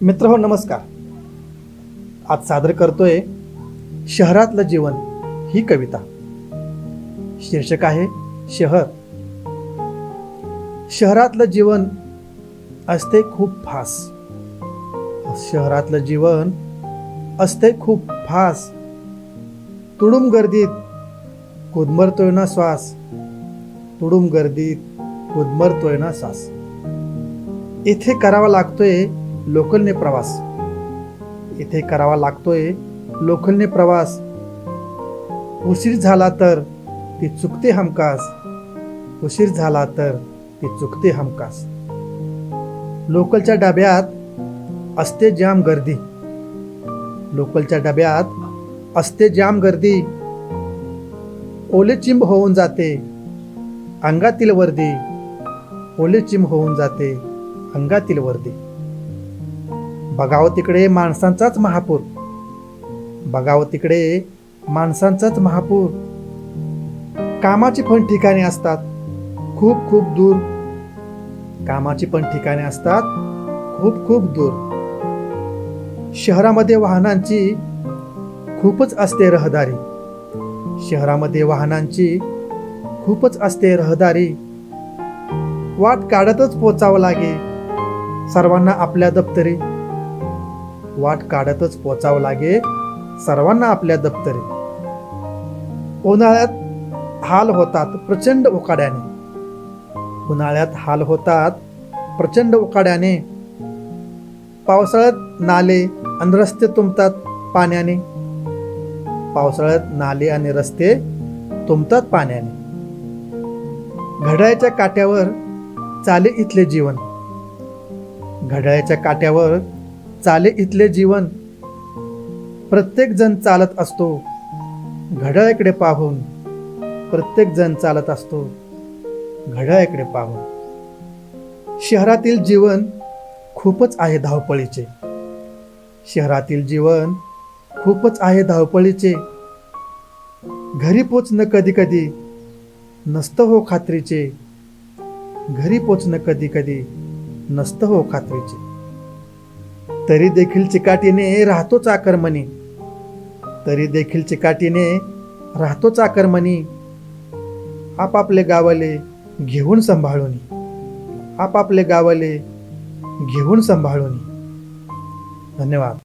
मित्रहो नमस्कार. आज सादर करतोय शहरातलं जीवन ही कविता. शीर्षक आहे शहर. शहरातलं जीवन असते खूप फास्ट. शहरातलं जीवन असते खूप फास्ट. तुडुंब गर्दीत कुदमरतोय ना श्वास. तुडुंब गर्दीत कुदमरतोय ना श्वास. इथे करावा लागतोय लोकलने प्रवास. इथे करावा लागतोय लोकलने प्रवास. उशीर झाला तर ती चुकते हमखास. उशीर झाला तर ती चुकते हमखास. लोकलच्या डब्यात असते जाम गर्दी. लोकलच्या डब्यात असते जाम गर्दी. ओले चिंब होऊन जाते अंगातील वर्दी. ओले चिंब होऊन जाते अंगातील वर्दी. बघावं तिकडे माणसांचाच महापूर. बघावं तिकडे माणसांचाच महापूर. कामाची पण ठिकाणे असतात खूप खूप दूर. कामाची पण ठिकाणे असतात खूप खूप दूर. शहरामध्ये वाहनांची खूपच असते रहदारी. शहरामध्ये वाहनांची खूपच असते रहदारी. वाट काढतच पोचावं लागे सर्वांना आपल्या दप्तरी. वाट काढतच पोचावं लागे सर्वांना आपल्या दप्तरी. उन्हाळ्यात हाल होतात प्रचंड उकाड्याने. उन्हाळ्यात हाल होतात प्रचंड उकाड्याने. पावसाळ्यात नाले आणि रस्ते तुंबतात पाण्याने. पावसाळ्यात नाले आणि रस्ते तुंबतात पाण्याने. घड्याळाच्या काट्यावर चाले इथले जीवन. घड्याळाच्या काट्यावर चाले इथले जीवन. प्रत्येक जण चालत असतो घड्याळाकडे पाहून. प्रत्येक जण चालत असतो घड्याळाकडे पाहून. शहरातील जीवन खूपच आहे धावपळीचे. शहरातील जीवन खूपच आहे धावपळीचे. घरी पोचणं कधी कधी नसतं हो खात्रीचे. घरी पोचणं कधी कधी नसतं हो खात्रीचे. तरी देखील चिकाटीने राहतो चाकरमनी. तरी देखील चिकाटीने राहतो चाकरमनी. आपापले गावाले घेऊन सांभाळून. आपापले गावाले घेऊन सांभाळून. धन्यवाद.